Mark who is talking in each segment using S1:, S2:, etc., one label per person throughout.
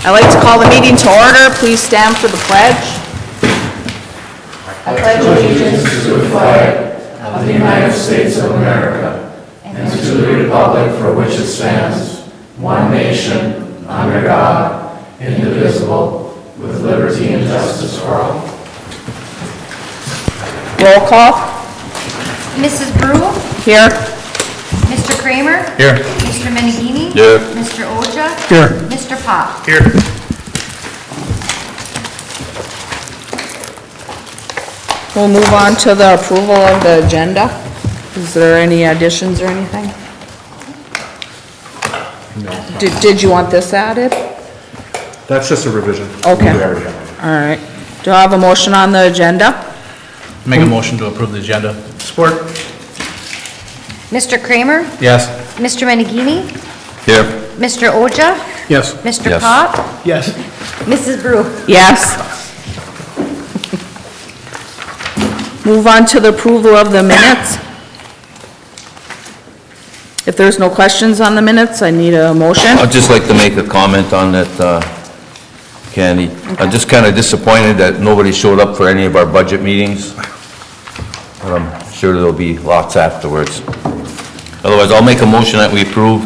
S1: I'd like to call the meeting to order. Please stand for the pledge.
S2: I pledge allegiance to the flag of the United States of America and to the republic for which it stands, one nation, under God, indivisible, with liberty and justice for all.
S1: Roll call.
S3: Mrs. Brew?
S1: Here.
S3: Mr. Kramer?
S4: Here.
S3: Mr. Menegini?
S4: Here.
S3: Mr. Oja?
S4: Here.
S3: Mr. Pop?
S4: Here.
S1: We'll move on to the approval of the agenda. Is there any additions or anything?
S4: No.
S1: Did you want this added?
S4: That's just a revision.
S1: Okay.
S4: We already have it.
S1: All right. Do I have a motion on the agenda?
S5: Make a motion to approve the agenda.
S4: Support.
S3: Mr. Kramer?
S5: Yes.
S3: Mr. Menegini?
S4: Here.
S3: Mr. Oja?
S4: Yes.
S3: Mr.
S4: Yes.
S3: Pop?
S4: Yes.
S3: Mrs. Brew?
S1: Yes. Move on to the approval of the minutes. If there's no questions on the minutes, I need a motion.
S6: I'd just like to make a comment on that, Candy. I'm just kind of disappointed that nobody showed up for any of our budget meetings. But I'm sure there'll be lots afterwards. Otherwise, I'll make a motion that we approve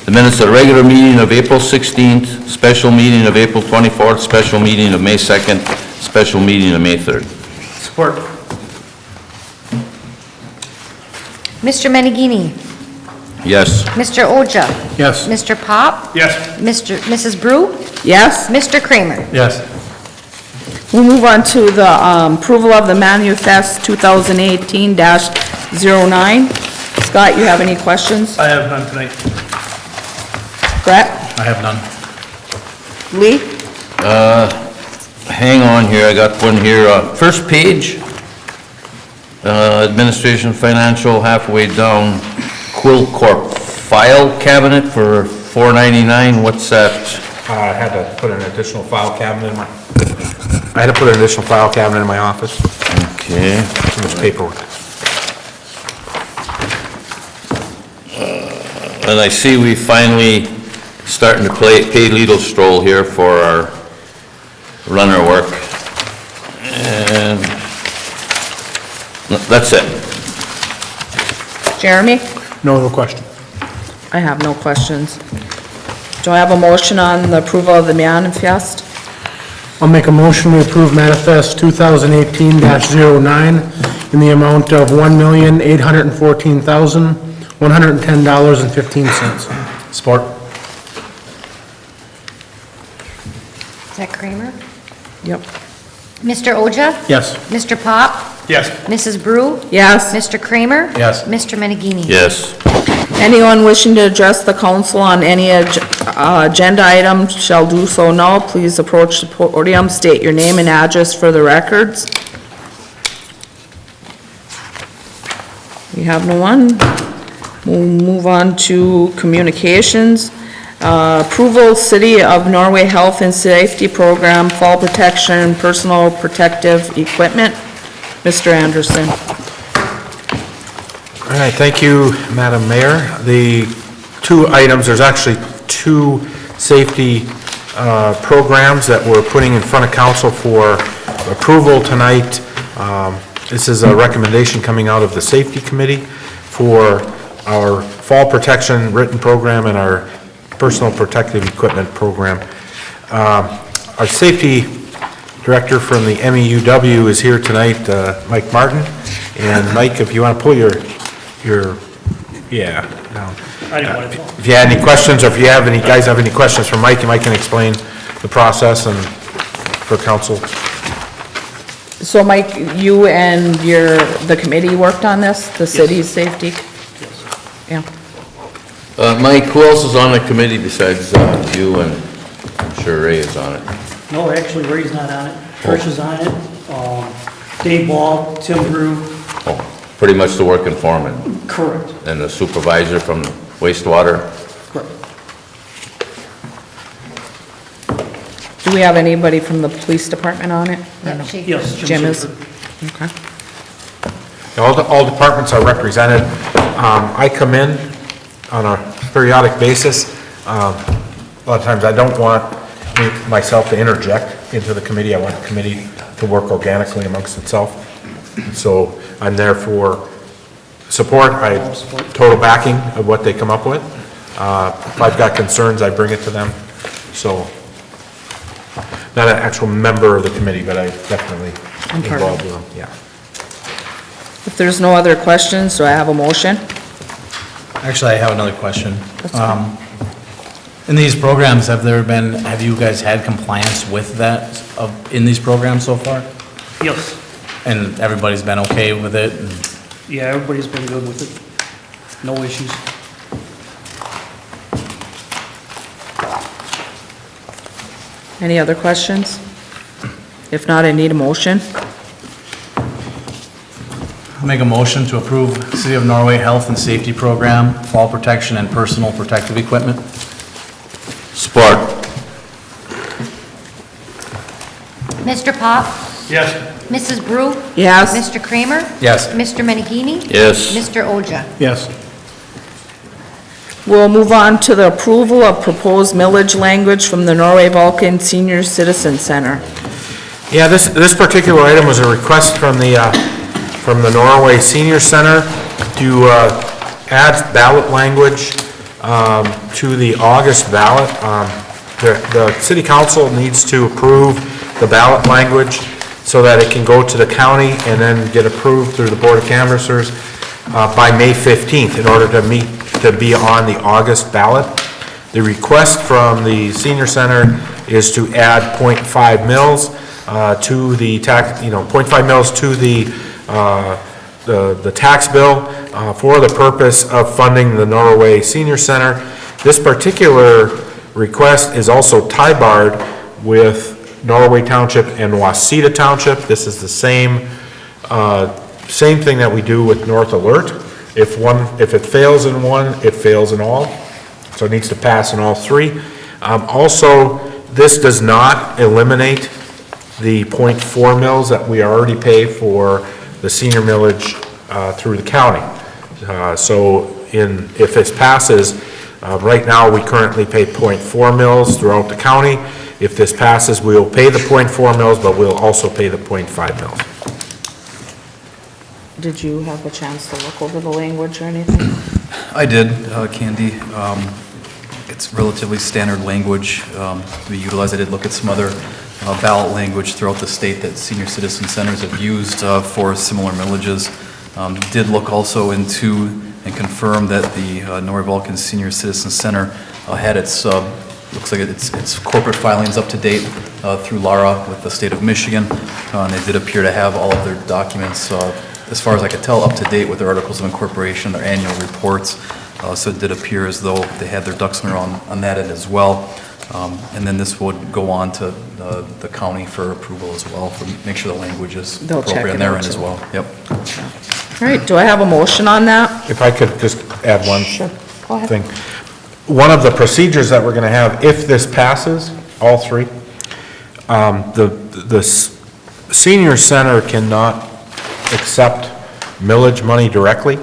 S6: the minutes of the regular meeting of April 16th, special meeting of April 24th, special meeting of May 2nd, special meeting of May 3rd.
S4: Support.
S3: Mr. Menegini?
S6: Yes.
S3: Mr. Oja?
S4: Yes.
S3: Mr. Pop?
S4: Yes.
S3: Mrs. Brew?
S1: Yes?
S3: Mr. Kramer?
S4: Yes.
S1: We'll move on to the approval of the Manifest 2018-09. Scott, you have any questions?
S5: I have none tonight.
S1: Brett?
S5: I have none.
S1: Lee?
S6: Hang on here, I got one here. First page, administration financial, halfway down, Quill Corp. File cabinet for $4.99, what's that?
S4: I had to put an additional file cabinet in my office.
S6: Okay.
S4: Too much paperwork.
S6: And I see we finally starting to pay Lidl Stroll here for our runner work. And that's it.
S1: Jeremy?
S4: No question.
S1: I have no questions. Do I have a motion on the approval of the manifest?
S7: I'll make a motion to approve manifest 2018-09 in the amount of $1,814,110.15.
S4: Support.
S3: Is that Kramer?
S1: Yep.
S3: Mr. Oja?
S4: Yes.
S3: Mr. Pop?
S4: Yes.
S3: Mrs. Brew?
S1: Yes.
S3: Mr. Kramer?
S4: Yes.
S3: Mr. Menegini?
S6: Yes.
S1: Anyone wishing to address the council on any agenda item shall do so now. Please approach the podium, state your name and address for the records. We have no one. We'll move on to communications. Approval, City of Norway Health and Safety Program, Fall Protection, Personal Protective Equipment. Mr. Anderson.
S8: All right, thank you, Madam Mayor. The two items, there's actually two safety programs that we're putting in front of council for approval tonight. This is a recommendation coming out of the Safety Committee for our fall protection written program and our personal protective equipment program. Our safety director from the MEUW is here tonight, Mike Martin. And Mike, if you want to pull your down. If you had any questions, or if you have any, guys have any questions for Mike, Mike can explain the process and for council.
S1: So Mike, you and the committee worked on this, the city's safety? Yes. Yeah.
S6: Mike, who else is on the committee besides you, and I'm sure Ray is on it?
S9: No, actually Ray's not on it. Trish is on it. Dave Ball, Tim Brew.
S6: Oh, pretty much the working foreman.
S9: Correct.
S6: And the supervisor from wastewater?
S9: Correct.
S1: Do we have anybody from the police department on it?
S3: Yep, Schaefer.
S9: Yes.
S1: Jim is?
S9: Schaefer.
S1: Okay.
S8: All departments are represented. I come in on a periodic basis. A lot of times I don't want myself to interject into the committee. I want the committee to work organically amongst itself. So I'm there for support, total backing of what they come up with. If I've got concerns, I bring it to them. So, not an actual member of the committee, but I definitely
S1: I'm part of
S8: involved with them, yeah.
S1: If there's no other questions, do I have a motion?
S5: Actually, I have another question. In these programs, have you guys had compliance with that in these programs so far?
S9: Yes.
S5: And everybody's been okay with it?
S9: Yeah, everybody's been good with it. No issues.
S1: Any other questions? If not, I need a motion.
S5: I'll make a motion to approve City of Norway Health and Safety Program, fall protection and personal protective equipment.
S6: Support.
S3: Mr. Pop?
S9: Yes.
S3: Mrs. Brew?
S1: Yes.
S3: Mr. Kramer?
S5: Yes.
S3: Mr. Menigini?
S6: Yes.
S3: Mr. Oja?
S7: Yes.
S1: We'll move on to the approval of proposed millage language from the Norway Vulcan Senior Citizen Center.
S8: Yeah, this particular item was a request from the Norway Senior Center to add ballot language to the August ballot. The city council needs to approve the ballot language so that it can go to the county and then get approved through the Board of Canvassers by May 15th in order to be on the August ballot. The request from the senior center is to add 0.5 mils to the tax, 0.5 mils to the tax bill for the purpose of funding the Norway Senior Center. This particular request is also tie-barred with Norway Township and Waseda Township. This is the same thing that we do with North Alert. If it fails in one, it fails in all. So it needs to pass in all three. Also, this does not eliminate the 0.4 mils that we already pay for the senior millage through the county. If this passes, right now we currently pay 0.4 mils throughout the county. If this passes, we will pay the 0.4 mils, but we'll also pay the 0.5 mils.
S1: Did you have a chance to look over the language or anything?
S10: I did, Candy. It's relatively standard language we utilize. I did look at some other ballot language throughout the state that senior citizen centers have used for similar millages. Did look also into and confirm that the Norway Vulcan Senior Citizen Center had its, looks like its corporate filings up to date through LARA with the state of Michigan. And they did appear to have all of their documents, as far as I could tell, up to date with their articles of incorporation, their annual reports. So it did appear as though they had their ducks in a row on that end as well. And then this would go on to the county for approval as well, for make sure the language is
S1: They'll check
S10: appropriate
S1: it
S10: on their
S1: out
S10: end as
S1: too.
S10: well. Yep.
S1: All right, do I have a motion on that?
S8: If I could just add one
S1: Go ahead.
S8: thing. One of the procedures that we're going to have, if this passes, all three, the senior center cannot accept millage money directly,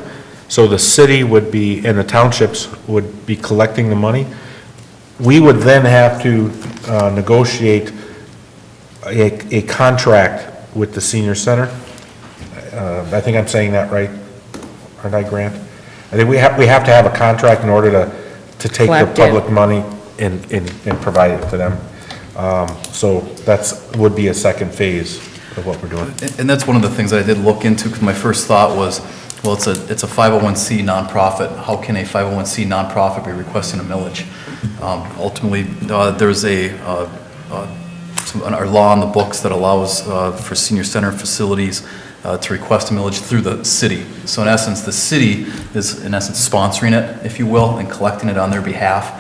S8: so the city would be, and the townships would be collecting the money. We would then have to negotiate a contract with the senior center. I think I'm saying that right, aren't I, Grant? I think we have to have a contract in order to take the
S1: Collect it.
S8: public money and provide it to them. So would be a second phase of what we're doing.
S10: And that's one of the things that I did look into, because my first thought was, well, it's a 501c nonprofit. How can a 501c nonprofit be requesting a millage? Ultimately, there's our law in the books that allows for senior center facilities to request a millage through the city. So in essence, the city is in essence sponsoring it, if you will, and collecting it on their behalf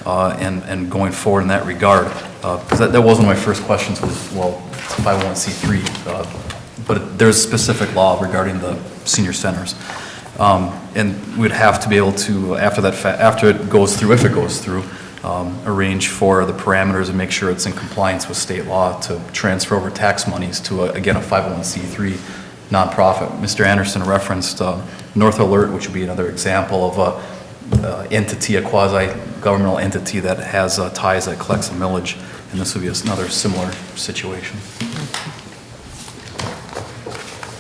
S10: and going forward in that regard. Because that was one of my first questions was, well, it's a 501c3, but there's specific law regarding the senior centers. And we'd have to be able to, after it goes through, if it goes through, arrange for the parameters and make sure it's in compliance with state law to transfer over tax monies to, again, a 501c3 nonprofit. Mr. Anderson referenced North Alert, which would be another example of a entity, a quasi-governmental entity that has ties that collects a millage. and this would be another similar situation.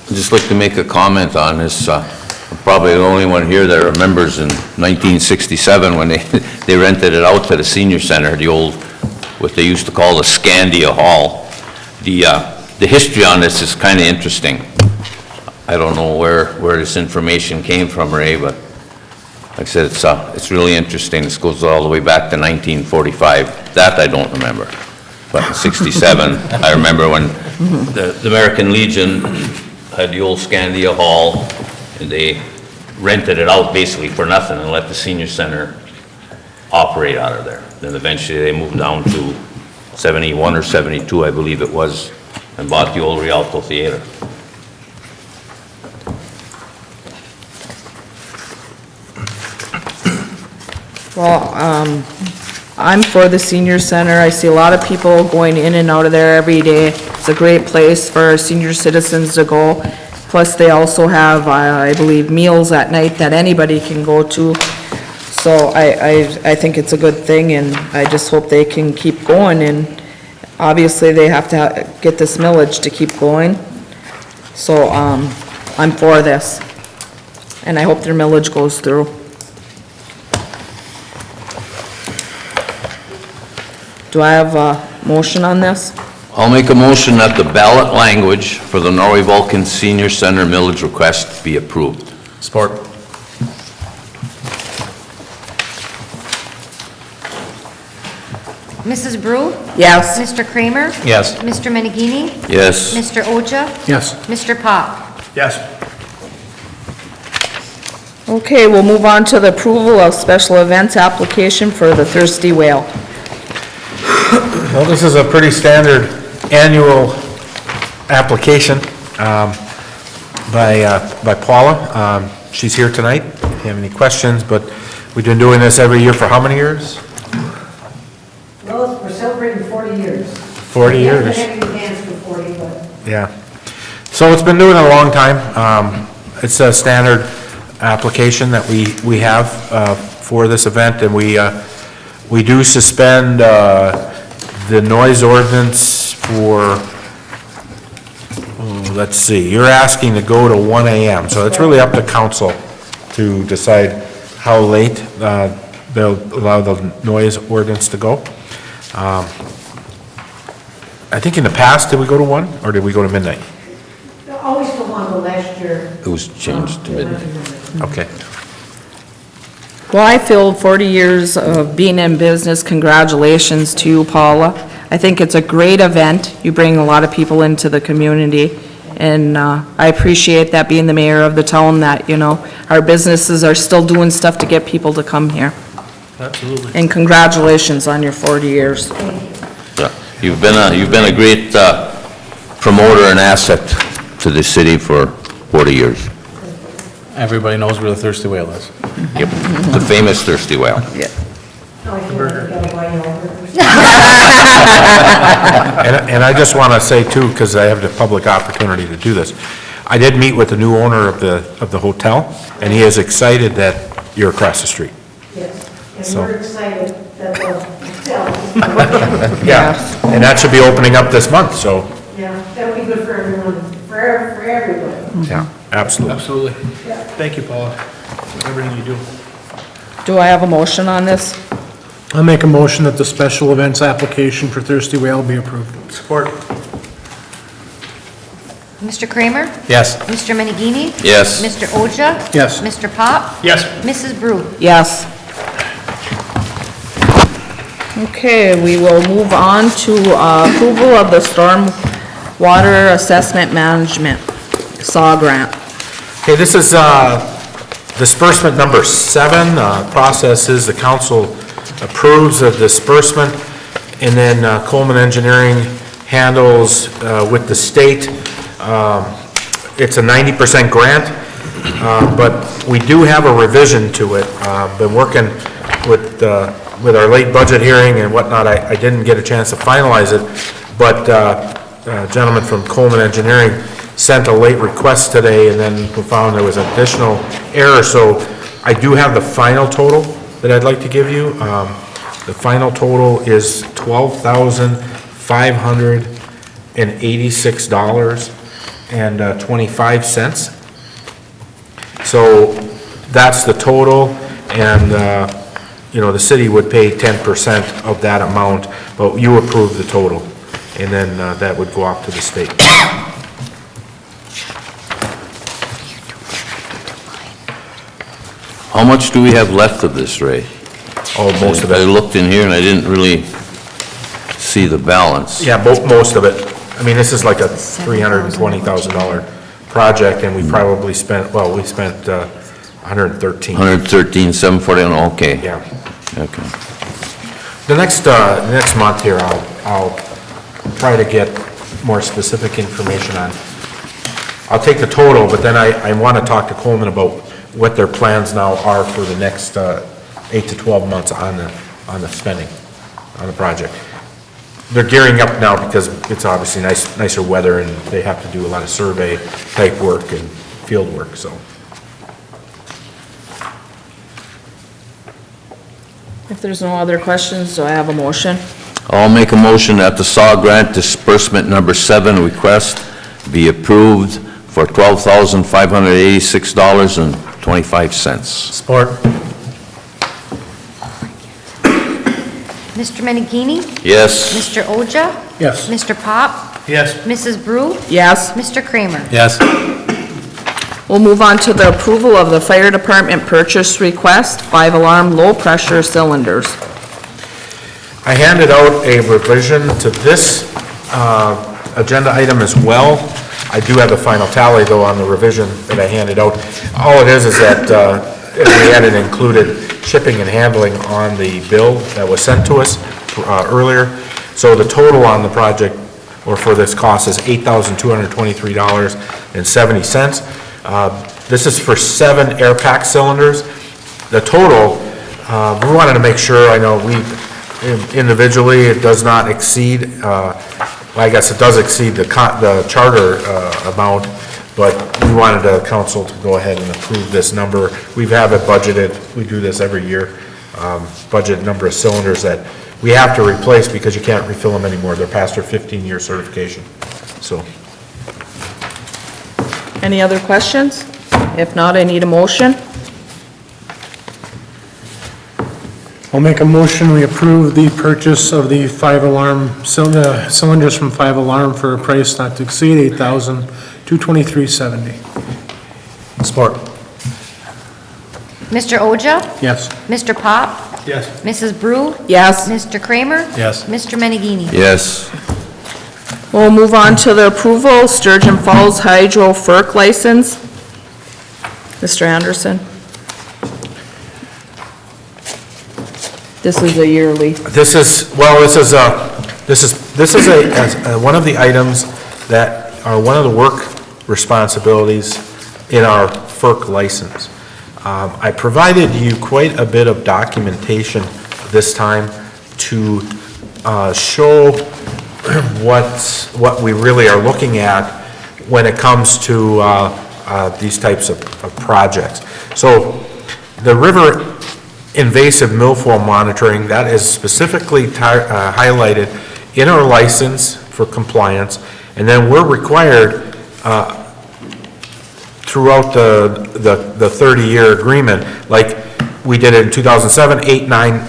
S6: I'd just like to make a comment on this. I'm probably the only one here that remembers in 1967 when they rented it out to the senior center, the old, what they used to call the Scandia Hall. The history on this is kind of interesting. I don't know where this information came from, Ray, but like I said, it's really interesting. This goes all the way back to 1945. That I don't remember. But in 67, I remember when the American Legion had the old Scandia Hall, and they rented it out basically for nothing and let the senior center operate out of there. Then eventually they moved down to 71 or 72, I believe it was, and bought the old Rialto Theater.
S1: Well, I'm for the senior center. I see a lot of people going in and out of there every day. It's a great place for senior citizens to go. Plus, they also have, I believe, meals at night that anybody can go to. So I think it's a good thing, and I just hope they can keep going. And obviously, they have to get this millage to keep going. So I'm for this, and I hope their millage goes through. Do I have a motion on this?
S6: I'll make a motion that the ballot language for the Norway Vulcan Senior Center millage request be approved.
S5: Support.
S3: Mrs. Brew?
S1: Yes.
S3: Mr. Kramer?
S5: Yes.
S3: Mr. Menigini?
S6: Yes.
S3: Mr. Oja?
S7: Yes.
S3: Mr. Pop?
S4: Yes.
S1: Okay, we'll move on to the approval of special events application for the Thirsty Whale.
S8: Well, this is a pretty standard annual application by Paula. She's here tonight. If you have any questions, but we've been doing this every year for how many years?
S11: Well, we're celebrating 40 years.
S8: 40 years.
S11: We haven't danced for 40, but...
S8: Yeah. So it's been doing it a long time. It's a standard application that we have for this event, and we do suspend the noise ordinance for, let's see, you're asking to go to 1 a.m., so it's really up to council to decide how late they'll allow the noise ordinance to go. I think in the past, did we go to 1, or did we go to midnight?
S11: Always to 1, but last year...
S6: It was changed to midnight.
S8: Okay.
S1: Well, I feel 40 years of being in business. Congratulations to you, Paula. I think it's a great event. You bring a lot of people into the community, and I appreciate that, being the mayor of the town, that, you know, our businesses are still doing stuff to get people to come here.
S4: Absolutely.
S1: And congratulations on your 40 years.
S6: Yeah. You've been a great promoter and asset to the city for 40 years.
S5: Everybody knows where the Thirsty Whale is.
S6: Yep, the famous Thirsty Whale.
S1: Yeah.
S11: No, I feel like I gotta buy over.
S8: And I just want to say too, because I have the public opportunity to do this, I did meet with the new owner of the hotel, and he is excited that you're across the street.
S11: Yes, and
S8: So-
S11: we're excited that the hotel is going
S8: Yeah, and that should be opening up this month, so,
S11: Yeah, that'll be good for everyone, for everybody.
S8: yeah, absolutely.
S4: Absolutely.
S11: Yeah.
S4: Thank you, Paula, for everything you do.
S1: Do I have a motion on this?
S7: I'll make a motion that the special events application for Thirsty Whale be approved.
S4: Support.
S3: Mr. Kramer?
S5: Yes.
S3: Mr. Menigini?
S6: Yes.
S3: Mr. Oja?
S7: Yes.
S3: Mr. Pop?
S4: Yes.
S3: Mrs. Brew?
S1: Yes. Okay, we will move on to approval of the storm water assessment management SAW grant.
S8: Okay, this is disbursement number 7. Process is the council approves a disbursement, and then Coleman Engineering handles with the state. It's a 90% grant, but we do have a revision to it. Been working with our late budget hearing and whatnot. I didn't get a chance to finalize it, but a gentleman from Coleman Engineering sent a late request today, and then we found there was additional error, so I do have the final total that I'd like to give you. The final total is $12,586.25. So that's the total, and, the city would pay 10% of that amount, but you approve the total, and then that would go off to the state.
S6: How much do we have left of this, Ray?
S8: Oh, most of
S6: I
S8: it.
S6: looked in here and I didn't really see the balance.
S8: Yeah, most of it. I mean, this is like a $320,000 project, and we probably spent, we spent 113.
S6: 113,741, okay.
S8: Yeah.
S6: Okay.
S8: The next month here, I'll try to get more specific information on. I'll take the total, but then I want to talk to Coleman about what their plans now are for the next 8 to 12 months on the spending, on the project. They're gearing up now because it's obviously nicer weather, and they have to do a lot of survey type work and field work, so.
S1: If there's no other questions, do I have a motion?
S6: I'll make a motion that the SAW grant disbursement number 7 request be approved for $12,586.25.
S5: Support.
S3: Mr. Menegini?
S6: Yes.
S3: Mr. Oja?
S7: Yes.
S3: Mr. Pop?
S4: Yes.
S3: Mrs. Brew?
S1: Yes.
S3: Mr. Kramer?
S5: Yes.
S1: We'll move on to the approval of the fire department purchase request, 5-alarm low-pressure cylinders.
S8: I handed out a revision to this agenda item as well. I do have the final tally, though, on the revision that I handed out. All it is that we had it included shipping and handling on the bill that was sent to us earlier. So the total on the project, or for this cost, is $8,223.70. This is for 7 air pack cylinders. The total, we wanted to make sure, I know we, individually, it does not exceed, I guess it does exceed the charter amount, but we wanted the council to go ahead and approve this number. We have it budgeted, we do this every year, budget number of cylinders that we have to replace because you can't refill them anymore. They're past their 15-year certification, so.
S1: Any other questions? If not, I need a motion.
S7: I'll make a motion, we approve the purchase of the 5-alarm cylinders from 5-alarm for a price not to exceed $8,223.70.
S5: Support.
S3: Mr. Oja?
S7: Yes.
S3: Mr. Pop?
S4: Yes.
S3: Mrs. Brew?
S1: Yes.
S3: Mr. Kramer?
S5: Yes.
S3: Mr. Menegini?
S6: Yes.
S1: We'll move on to the approval, Sturgeon Falls Hydro FERC license. Mr. Anderson? This is a yearly.
S8: This is one of the items that are one of the work responsibilities in our FERC license. I provided you quite a bit of documentation this time to show what we really are looking at when it comes to these types of projects. So the river invasive milfoil monitoring, that is specifically highlighted in our license for compliance, and then we're required throughout the 30-year agreement, like we did it in 2007, 8, 9,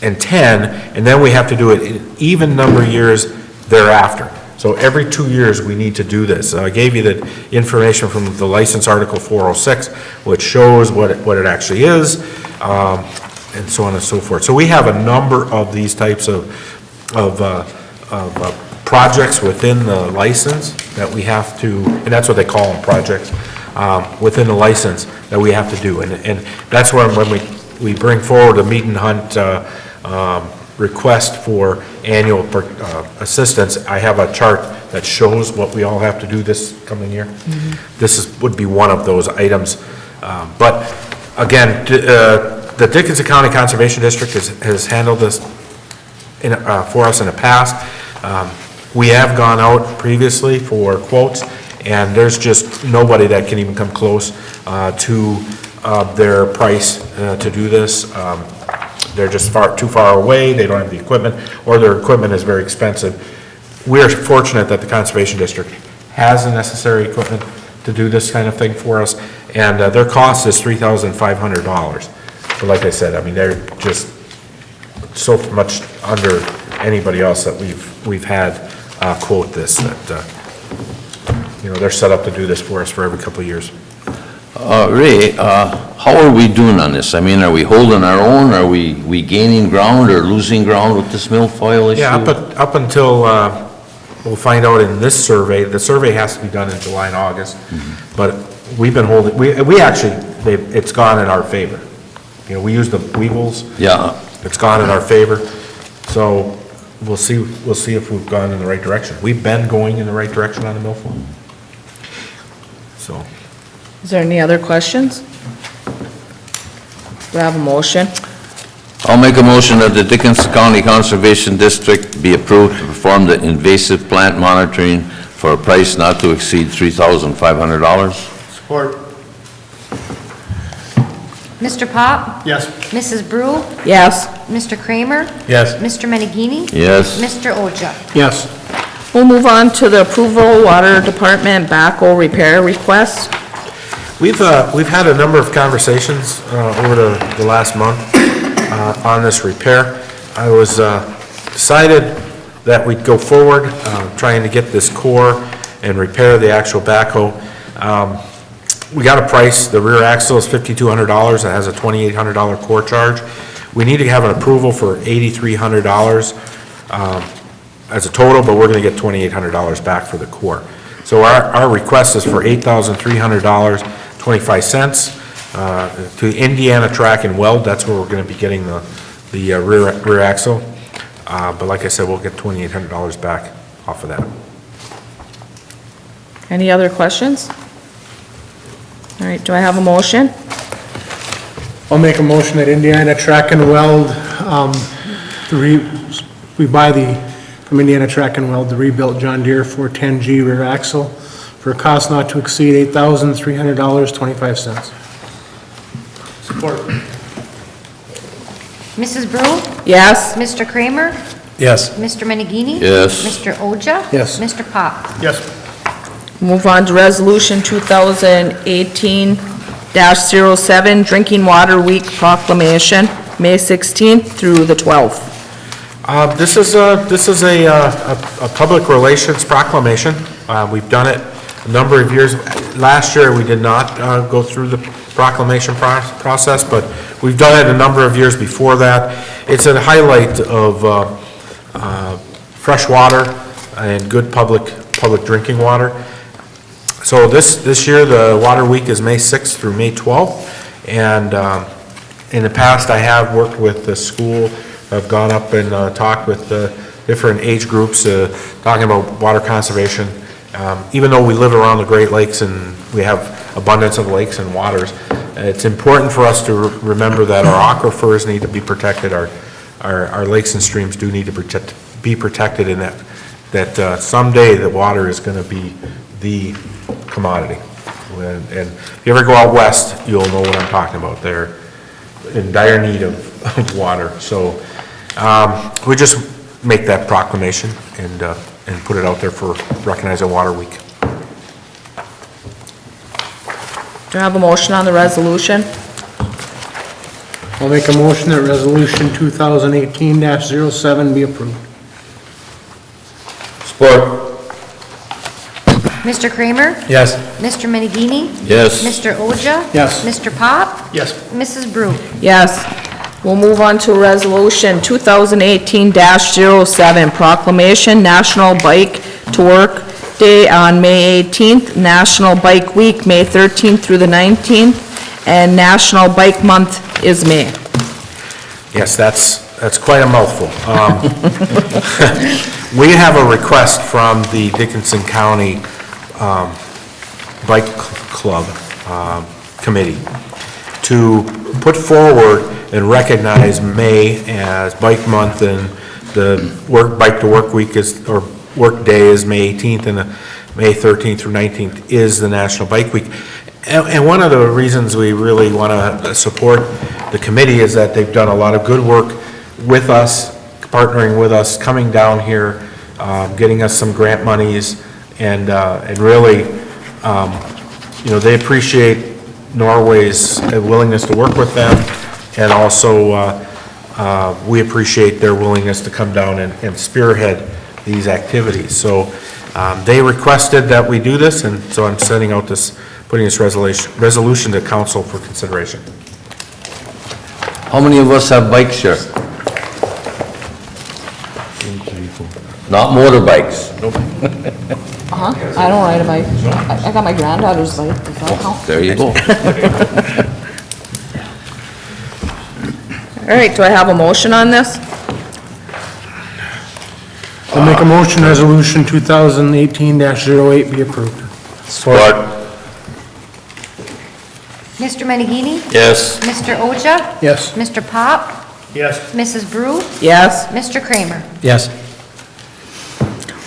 S8: and 10, and then we have to do it in even number of years thereafter. So every 2 years, we need to do this. I gave you the information from the license article 406, which shows what it actually is, and so on and so forth. So we have a number of these types of projects within the license that we have to, and that's what they call them, projects, within the license that we have to do. And that's when we bring forward a meet and hunt request for annual assistance, I have a chart that shows what we all have to do this coming year. This would be one of those items. But again, the Dickinson County Conservation District has handled this for us in the past. We have gone out previously for quotes, and there's just nobody that can even come close to their price to do this. they're just too far away, they don't have the equipment, or their equipment is very expensive. We're fortunate that the Conservation District has the necessary equipment to do this kind of thing for us, and their cost is $3,500. But like I said, I mean, they're just so much under anybody else that we've had quote this, that, you know, they're set up to do this for us for every couple of years.
S6: Ray, how are we doing on this? I mean, are we holding our own? Are we gaining ground or losing ground with this milfoil issue?
S8: Yeah, up until, we'll find out in this survey, the survey has to be done in July and August, but we've been holding, we actually, it's gone in our favor. You know, we use the Weebles.
S6: Yeah.
S8: It's gone in our favor, so we'll see if we've gone in the right direction. We've been going in the right direction on the milfoil. So,
S1: Is there any other questions? Do I have a motion?
S6: I'll make a motion that the Dickinson County Conservation District be approved to perform the invasive plant monitoring for a price not to exceed $3,500.
S4: Support.
S3: Mr. Pop?
S4: Yes.
S3: Mrs. Brew?
S1: Yes.
S3: Mr. Kramer?
S5: Yes.
S3: Mr. Menegini?
S6: Yes.
S3: Mr. Oja?
S7: Yes.
S1: We'll move on to the approval water department backhoe repair request.
S8: we've had a number of conversations over the last month on this repair. I was decided that we'd go forward trying to get this core and repair the actual backhoe. We got a price. The rear axle is $5,200. It has a $2,800 core charge. We need to have an approval for $8,300 as a total, but we're going to get $2,800 back for the core. So our request is for $8,300.25 to Indiana Track and Weld. That's where we're going to be getting the rear axle. But like I said, we'll get $2,800 back off of that.
S1: Any other questions? All right, do I have a motion?
S7: I'll make a motion that Indiana Track and Weld, we buy from Indiana Track and Weld, the rebuilt John Deere 410G rear axle for a cost not to exceed $8,300.25.
S4: Support.
S3: Mrs. Brew?
S1: Yes.
S3: Mr. Kramer?
S5: Yes.
S3: Mr. Menegini?
S6: Yes.
S3: Mr. Oja?
S7: Yes.
S3: Mr. Pop?
S4: Yes.
S1: Move on to resolution 2018-07, Drinking Water Week proclamation, May 16th through the 12th.
S8: This is a public relations proclamation. We've done it a number of years. Last year, we did not go through the proclamation process, but we've done it a number of years before that. It's a highlight of fresh water and good public drinking water. So this year, the Water Week is May 6th through May 12th, and in the past, I have worked with the school. I've gone up and talked with different age groups, talking about water conservation. Even though we live around the Great Lakes and we have abundance of lakes and waters, it's important for us to remember that our aquifers need to be protected, our lakes and streams do need to be protected, in that someday the water is going to be the commodity. And if you ever go out west, you'll know what I'm talking about. They're in dire need of water. So we just make that proclamation and put it out there for Recognizing Water Week.
S1: Do I have a motion on the resolution?
S7: I'll make a motion that resolution 2018-07 be approved.
S6: Support.
S3: Mr. Kramer?
S5: Yes.
S3: Mr. Menegini?
S6: Yes.
S3: Mr. Oja?
S7: Yes.
S3: Mr. Pop?
S4: Yes.
S3: Mrs. Brew?
S1: Yes. We'll move on to resolution 2018-07, proclamation, National Bike to Work Day on May 18th, National Bike Week, May 13th through the 19th, and National Bike Month is May.
S8: Yes, that's quite a mouthful. We have a request from the Dickinson County Bike Club Committee to put forward and recognize May as Bike Month, and the Bike to Work Week or Work Day is May 18th, and May 13th through 19th is the National Bike Week. And one of the reasons we really want to support the committee is that they've done a lot of good work with us, partnering with us, coming down here, getting us some grant monies, and really, they appreciate Norway's willingness to work with them, and also we appreciate their willingness to come down and spearhead these activities. So they requested that we do this, and so I'm sending out putting this resolution to council for consideration.
S6: How many of us have bikes here? Not motorbikes?
S1: I don't ride a bike. I got my granddaughter's bike, does that count?
S6: There you go.
S1: All right, do I have a motion on this?
S7: I'll make a motion, resolution 2018-08 be approved.
S6: Support.
S3: Mr. Menegini?
S6: Yes.
S3: Mr. Oja?
S7: Yes.
S3: Mr. Pop?
S4: Yes.
S3: Mrs. Brew?
S1: Yes.
S3: Mr. Kramer?
S5: Yes.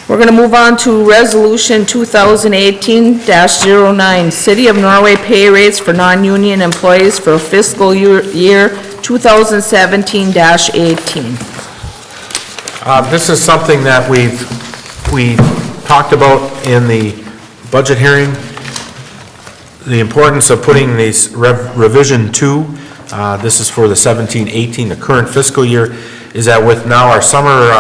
S1: We're gonna move on to resolution 2018-09, City of Norway pay rates for non-union employees for fiscal year 2017-18.
S8: This is something that we talked about in the budget hearing, the importance of putting these revision 2, this is for the 17-18, the current fiscal year, is that with now our summer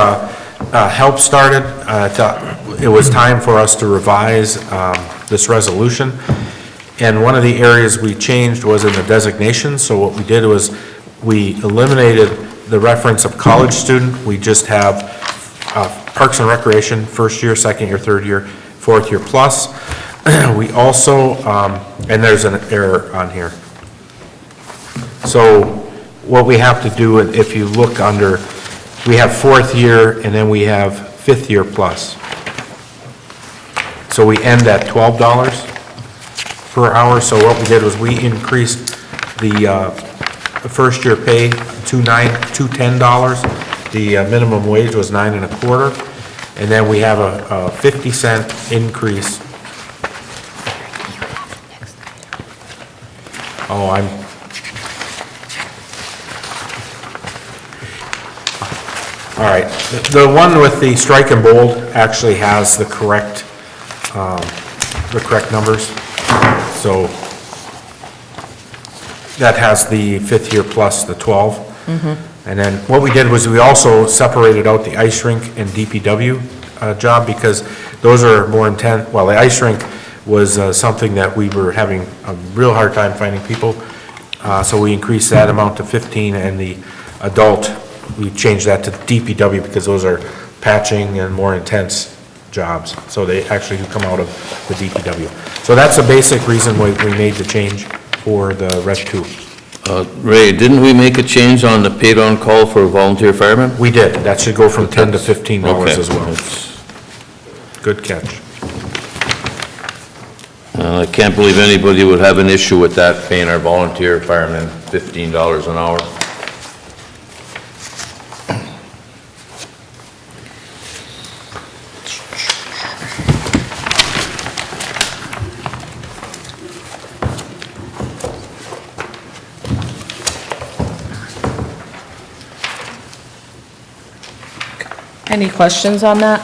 S8: help started, I thought it was time for us to revise this resolution. And one of the areas we changed was in the designation. So what we did was we eliminated the reference of college student. We just have Parks and Recreation, first year, second year, third year, fourth year plus. We also, and there's an error on here. So what we have to do, if you look under, we have fourth year and then we have fifth year plus. So we end at $12 per hour. So what we did was we increased the first year pay to $10. The minimum wage was $9.25, and then we have a 50-cent increase. Oh, all right. The one with the strike and bold actually has the correct numbers. So that has the fifth year plus the 12. And then what we did was we also separated out the ice rink and DPW job, because those are more intense. Well, the ice rink was something that we were having a real hard time finding people. So we increased that amount to 15, and the adult, we changed that to DPW because those are patching and more intense jobs. So they actually come out of the DPW. So that's the basic reason why we made the change for the Res 2.
S6: Ray, didn't we make a change on the paid on call for volunteer firemen?
S8: We did. That should go from $10 to $15
S6: Okay.
S8: as well. Good catch.
S6: I can't believe anybody would have an issue with that, paying our volunteer firemen $15 an hour.
S1: Any questions on that?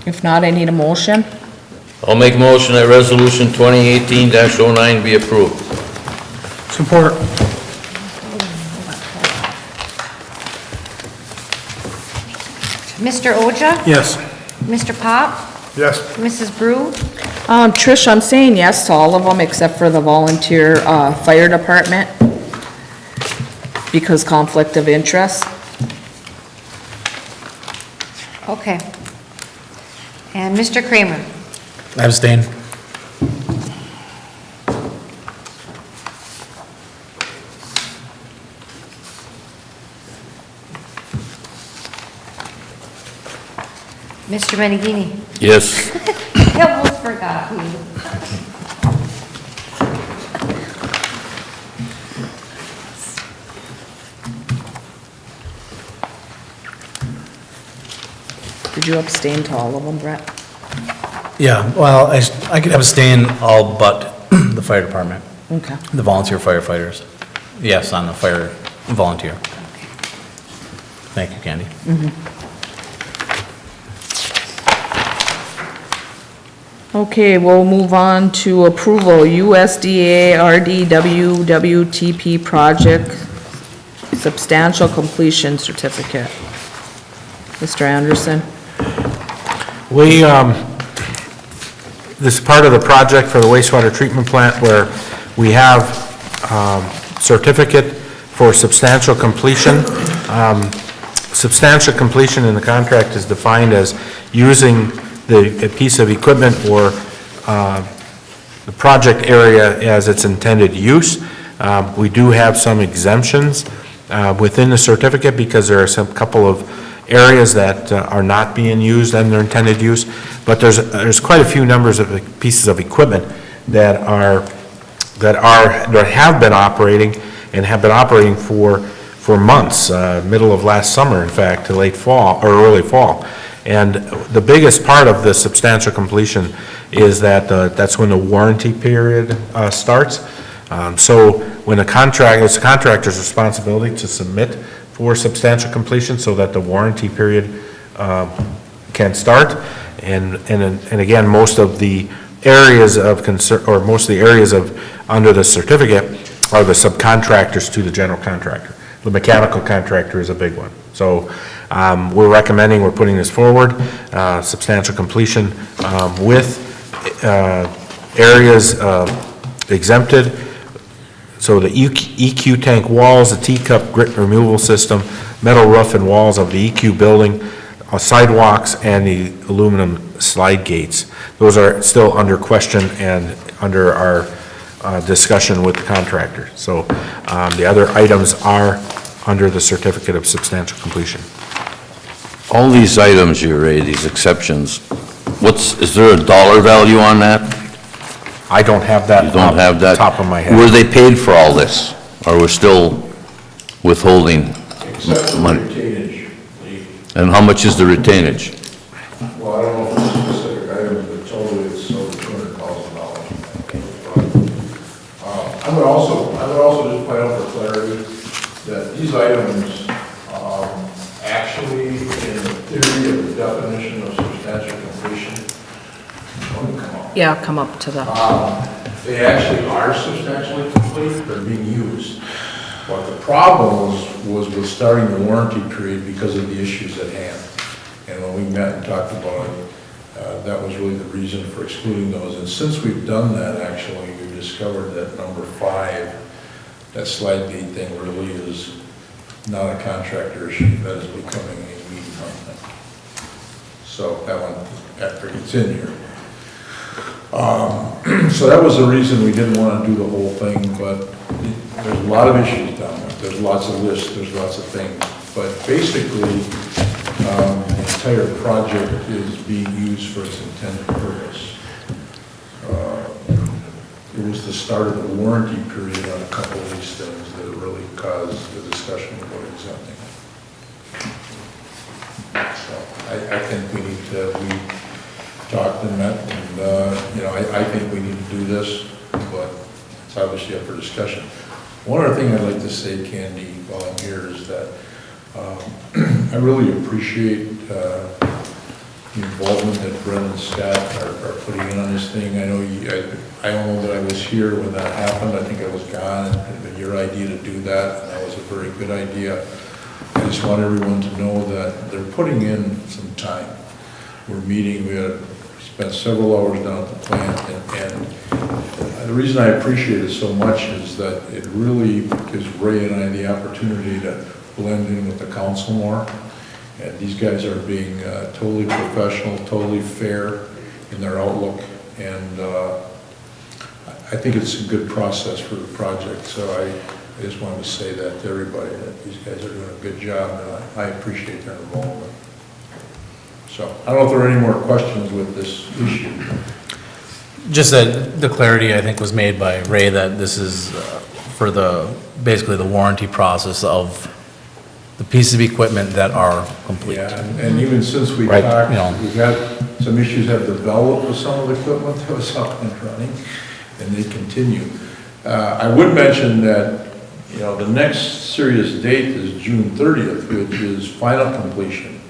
S1: If not, I need a motion.
S6: I'll make a motion that resolution 2018-09 be approved.
S7: Support.
S3: Mr. Oja?
S7: Yes.
S3: Mr. Pop?
S4: Yes.
S3: Mrs. Brew?
S1: Trish, I'm saying yes to all of them except for the volunteer, fire department, because conflict of interest.
S3: Okay. And Mr. Kramer?
S5: Abstain.
S3: Mr. Menegini?
S6: Yes.
S3: I almost forgot you.
S1: Did you abstain to all of them, Brett?
S5: Yeah, well, I could abstain all but the fire department.
S1: Okay.
S5: The volunteer firefighters. Yes, on the fire volunteer. Thank you, Candy.
S1: Okay, we'll move on to approval, USDA RDW WTP project substantial completion certificate. Mr. Anderson?
S8: We, this is part of the project for the wastewater treatment plant where we have certificate for substantial completion. Substantial completion in the contract is defined as using a piece of equipment or the project area as its intended use. We do have some exemptions within the certificate because there are some couple of areas that are not being used in their intended use, but there's quite a few numbers of pieces of equipment that have been operating and have been operating for months, middle of last summer, in fact, to late fall or early fall. And the biggest part of the substantial completion is that that's when the warranty period starts. So when it's the contractor's responsibility to submit for substantial completion so that the warranty period can start. And again, most of the areas of concern, or most of the areas under the certificate are the subcontractors to the general contractor. The mechanical contractor is a big one. So we're putting this forward, substantial completion with areas exempted. So the EQ tank walls, the teacup grit removal system, metal roof and walls of the EQ building, sidewalks, and the aluminum slide gates. Those are still under question and under our discussion with the contractor. So the other items are under the certificate of substantial completion.
S6: All these items you raised, these exceptions, is there a dollar value on that?
S8: I don't have that.
S6: You don't have that?
S8: Top of my head.
S6: Were they paid for all this, or we're still withholding
S2: Except for
S6: money?
S2: retainage, Lee.
S6: And how much is the retainage?
S2: Well, I don't know if it's specific items, but totally it's over $200,000. I would also just point out for clarity that these items, actually, in the theory of the definition of substantial completion, let me come up.
S1: Yeah, come up to the,
S2: They actually are substantially complete, they're being used. What the problem was with starting the warranty period because of the issues at hand. And when we met and talked about it, that was really the reason for excluding those. And since we've done that, actually, we've discovered that number 5, that slide gate thing really is not a contractor issue, that is becoming a meeting thing. So that one, after it's in here. So that was the reason we didn't want to do the whole thing, but there's a lot of issues down there. There's lots of lists, there's lots of things. But basically, the entire project is being used for its intended purpose. It was the start of the warranty period on a couple of these things that really caused the discussion about exempting it. So I think we need to, we talked and met, and I think we need to do this, but it's obviously up for discussion. One other thing I'd like to say, Candy, while I'm here, is that I really appreciate the involvement that Brent and Scott are putting in on this thing. I know I don't know that I was here when that happened. I think I was gone, and it was your idea to do that, and that was a very good idea. I just want everyone to know that they're putting in some time. We're meeting, we spent several hours down at the plant, and the reason I appreciate it so much is that it really gives Ray and I the opportunity to blend in with the council more. And these guys are being totally professional, totally fair in their outlook, and I think it's a good process for the project. So I just wanted to say that to everybody, that these guys are doing a good job, and I appreciate their involvement. So I don't know if there are any more questions with this issue.
S5: Just that the clarity, I think, was made by Ray that this is for basically the warranty process of the pieces of equipment that are complete.
S2: Yeah, and even since we
S5: Right,
S2: talked,
S5: you know.
S2: we've had some issues have developed with some of the equipment that was up and running, and they continue. I would mention that, the next serious date is June 30th, which is final completion.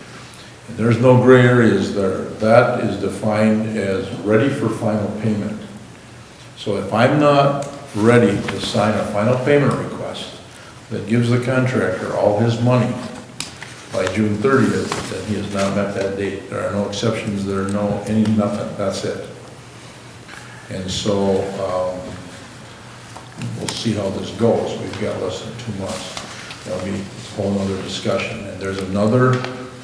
S2: And there's no gray areas there. That is defined as ready for final payment. So if I'm not ready to sign a final payment request that gives the contractor all his money by June 30th, then he has not met that date. There are no exceptions, there are nothing, that's it. And so, we'll see how this goes. We've got less than 2 months. That'll be a whole other discussion. And there's another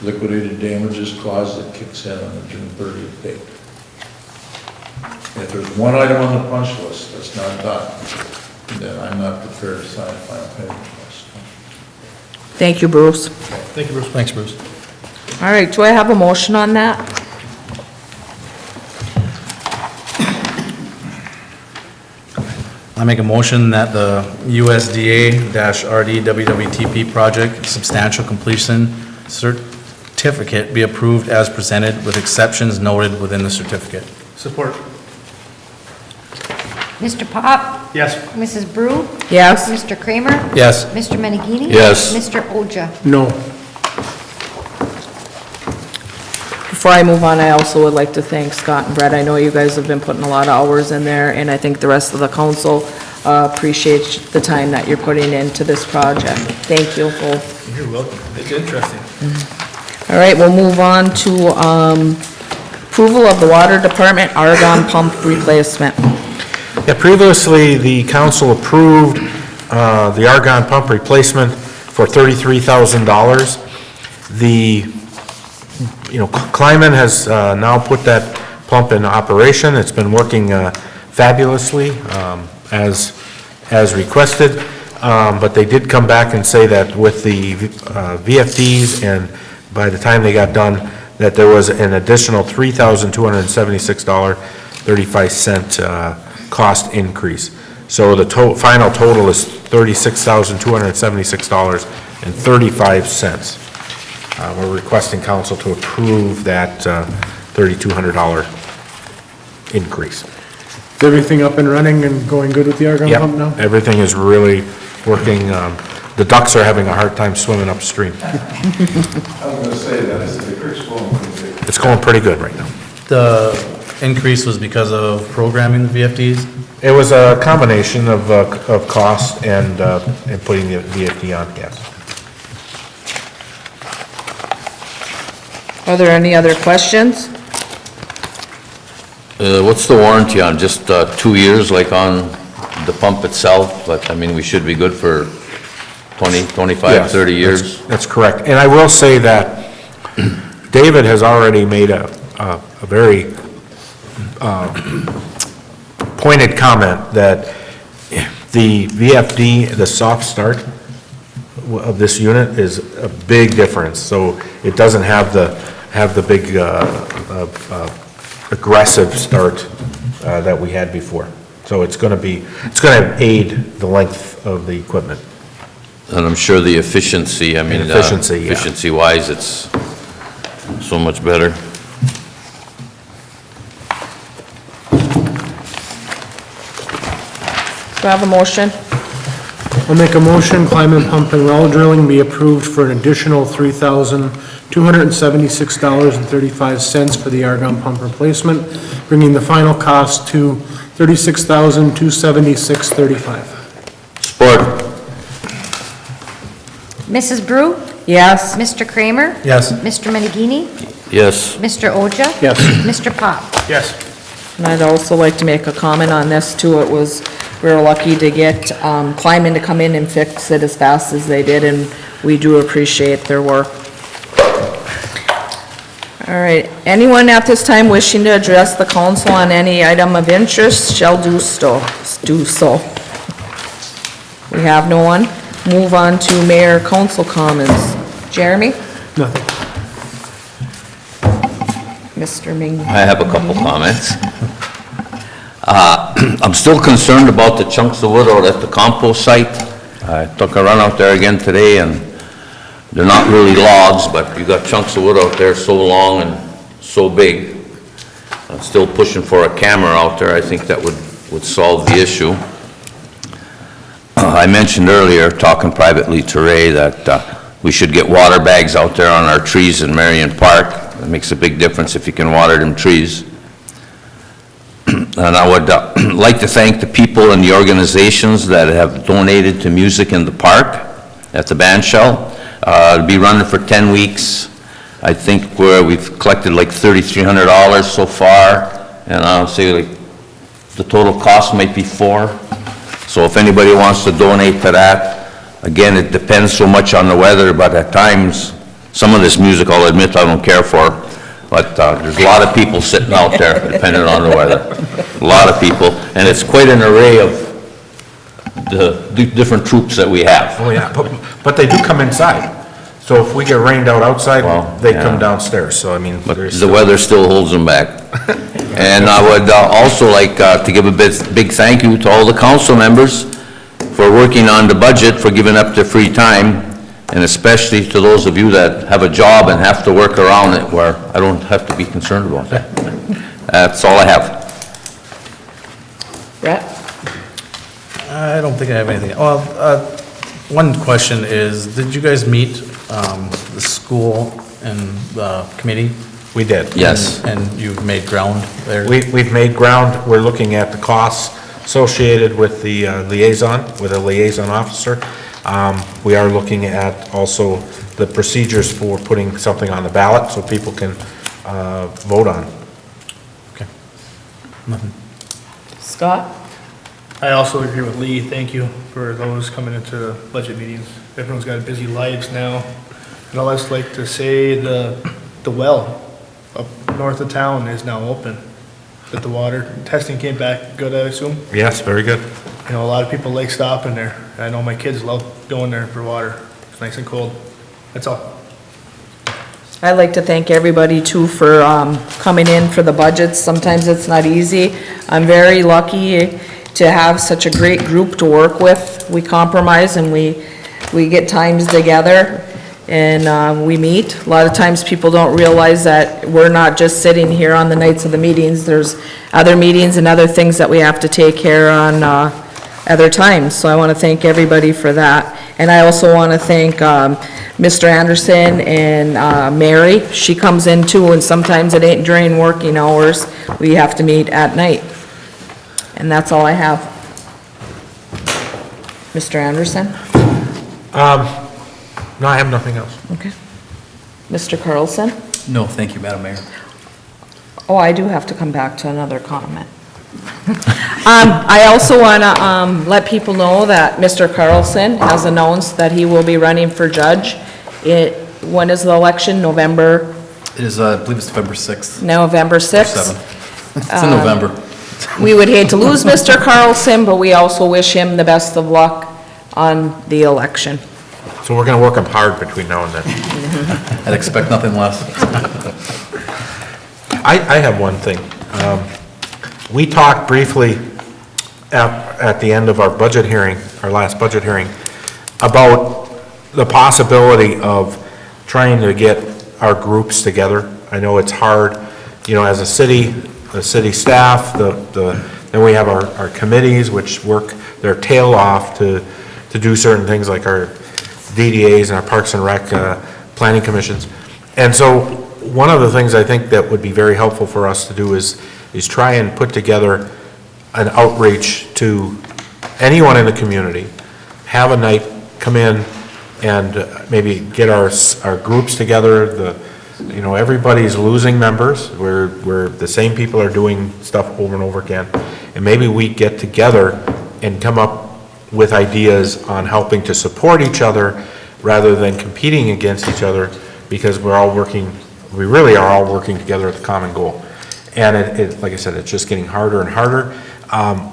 S2: liquidated damages clause that kicks in on the June 30th date. And if there's one item on the punch list that's not done, then I'm not prepared to sign a final payment request.
S1: Thank you, Bruce.
S4: Thank you, Bruce.
S5: Thanks, Bruce.
S1: All right, do I have a motion on that?
S5: I make a motion that the USDA-RD WWTP project substantial completion certificate be approved as presented with exceptions noted within the certificate.
S4: Support.
S3: Mr. Pop?
S4: Yes.
S3: Mrs. Brew?
S1: Yes?
S3: Mr. Kramer?
S5: Yes.
S3: Mr. Menegini?
S6: Yes.
S3: Mr. Oja?
S7: No.
S1: Before I move on, I also would like to thank Scott and Brett. I know you guys have been putting a lot of hours in there, and I think the rest of the council appreciates the time that you're putting into this project. Thank you both.
S4: You're welcome. It's interesting.
S1: All right, we'll move on to approval of the water department argon pump replacement.
S8: Yeah, previously, the council approved the argon pump replacement for $33,000. The, Kleiman has now put that pump in operation. It's been working fabulously as requested, but they did come back and say that with the VFDs and by the time they got done, that there was an additional $3,276.35 cost increase. So the final total is $36,276.35. We're requesting council to approve that $3,200 increase.
S7: Is everything up and running and going good with the argon pump now?
S8: Everything is really working. The ducks are having a hard time swimming upstream.
S2: I was going to say that. I said the creek's going pretty big.
S8: It's going pretty good right now.
S5: The increase was because of programming the VFDs?
S8: It was a combination of cost and putting the VFD on, yes.
S1: Are there any other questions?
S6: What's the warranty on, just 2 years, like on the pump itself? But, I mean, we should be good for 20, 25,
S8: Yes,
S6: 30 years?
S8: That's correct. And I will say that David has already made a very pointed comment that the VFD, the soft start of this unit is a big difference. So it doesn't have the big aggressive start that we had before. So it's going to aid the length of the equipment.
S6: And I'm sure the efficiency, efficiency-wise, it's so much better.
S1: Do I have a motion?
S7: I'll make a motion, Kleiman Pump and Well Drilling be approved for an additional $3,276.35 for the argon pump replacement, bringing the final cost to $36,276.35.
S6: Support.
S3: Mrs. Brew?
S1: Yes?
S3: Mr. Kramer?
S5: Yes.
S3: Mr. Menegini?
S6: Yes.
S3: Mr. Oja?
S7: Yes.
S3: Mr. Pop?
S4: Yes.
S1: And I'd also like to make a comment on this too. We were lucky to get Kleiman to come in and fix it as fast as they did, and we do appreciate their work. All right, anyone at this time wishing to address the council on any item of interest shall do so. We have no one. Move on to mayor council comments. Jeremy?
S7: Nothing.
S1: Mr. Ming?
S6: I have a couple comments. I'm still concerned about the chunks of wood out at the compost site. I took a run out there again today, and they're not really logs, but you got chunks of wood out there so long and so big. I'm still pushing for a camera out there. I think that would solve the issue. I mentioned earlier, talking privately to Ray, that we should get water bags out there on our trees in Marion Park. It makes a big difference if you can water them trees. And I would like to thank the people and the organizations that have donated to music in the park at the band shell. It'll be running for 10 weeks. I think we've collected like $3,300 so far, and I'll say like the total cost might be $4,000. So if anybody wants to donate to that, again, it depends so much on the weather, but at times, some of this music, I'll admit, I don't care for, but there's a lot of people sitting out there depending on the weather. A lot of people, and it's quite an array of the different troops that we have.
S8: Oh, yeah, but they do come inside. So if we get rained out outside,
S6: Well,
S8: they
S6: yeah.
S8: come downstairs, so I mean.
S6: But
S8: there's
S6: the weather still holds them back. And I would also like to give a big thank you to all the council members for working on the budget, for giving up their free time, and especially to those of you that have a job and have to work around it, where I don't have to be concerned about that. That's all I have.
S1: Brett?
S5: I don't think I have anything. Well, one question is, did you guys meet the school and the committee?
S8: We did.
S6: Yes.
S5: And you've made ground there?
S8: We've made ground. We're looking at the costs associated with the liaison, with a liaison officer. We are looking at also the procedures for putting something on the ballot so people can vote on.
S5: Okay. Nothing.
S1: Scott?
S4: I also agree with Lee. Thank you for those coming into the budget meetings. Everyone's got busy lives now. And I'd also like to say the well up north of town is now open. That the water testing came back good, I assume.
S8: Yes, very good.
S4: You know, a lot of people like stopping there. I know my kids love going there for water. It's nice and cold. That's all.
S1: I'd like to thank everybody too for coming in for the budgets. Sometimes it's not easy. I'm very lucky to have such a great group to work with. We compromise and we get times together and we meet. A lot of times people don't realize that we're not just sitting here on the nights of the meetings. There's other meetings and other things that we have to take care on other times. So I want to thank everybody for that. And I also want to thank Mr. Anderson and Mary. She comes in too, and sometimes it ain't during working hours. We have to meet at night. And that's all I have. Mr. Anderson?
S8: No, I have nothing else.
S1: Okay. Mr. Carlson?
S10: No, thank you, Madam Mayor.
S1: Oh, I do have to come back to another comment. I also want to let people know that Mr. Carlson has announced that he will be running for judge. When is the election? November?
S10: It is, I believe it's November 6th.
S1: November 6th?
S10: 7th. It's in November.
S1: We would hate to lose Mr. Carlson, but we also wish him the best of luck on the election.
S8: So we're going to work them hard between now and then.
S10: I'd expect nothing less.
S8: I have one thing. We talked briefly at the end of our budget hearing, our last budget hearing, about the possibility of trying to get our groups together. I know it's hard, you know, as a city, the city staff, then we have our committees which work their tail off to do certain things like our DDAs and our Parks and Rec planning commissions. And so one of the things I think that would be very helpful for us to do is try and put together an outreach to anyone in the community, have a night, come in and maybe get our groups together. You know, everybody's losing members, where the same people are doing stuff over and over again. And maybe we get together and come up with ideas on helping to support each other rather than competing against each other, because we really are all working together at the common goal. And it, like I said, it's just getting harder and harder.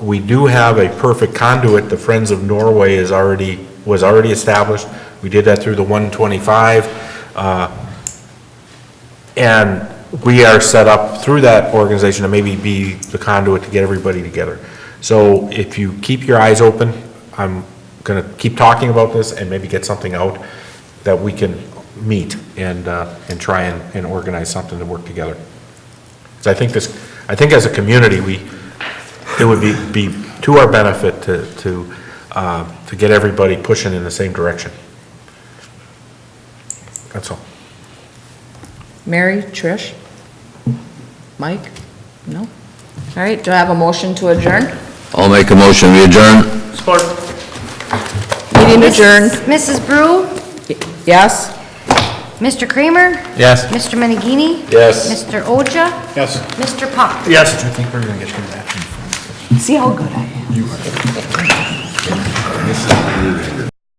S8: We do have a perfect conduit. The Friends of Norway was already established. We did that through the 125. And we are set up through that organization to maybe be the conduit to get everybody together. So if you keep your eyes open, I'm going to keep talking about this and maybe get something out that we can meet and try and organize something to work together. So I think as a community, it would be to our benefit to to get everybody pushing in the same direction. That's all.
S1: Mary, Trish? Mike? No? All right, do I have a motion to adjourn?
S6: I'll make a motion, we adjourn.
S4: Support.
S1: Meeting adjourned.
S3: Mrs. Brew?
S1: Yes?
S3: Mr. Kramer?
S5: Yes.
S3: Mr. Menegini?
S8: Yes.
S3: Mr. Oja?
S4: Yes.
S3: Mr. Pop?
S4: Yes.
S5: I think we're gonna get through that.
S1: See how good I am?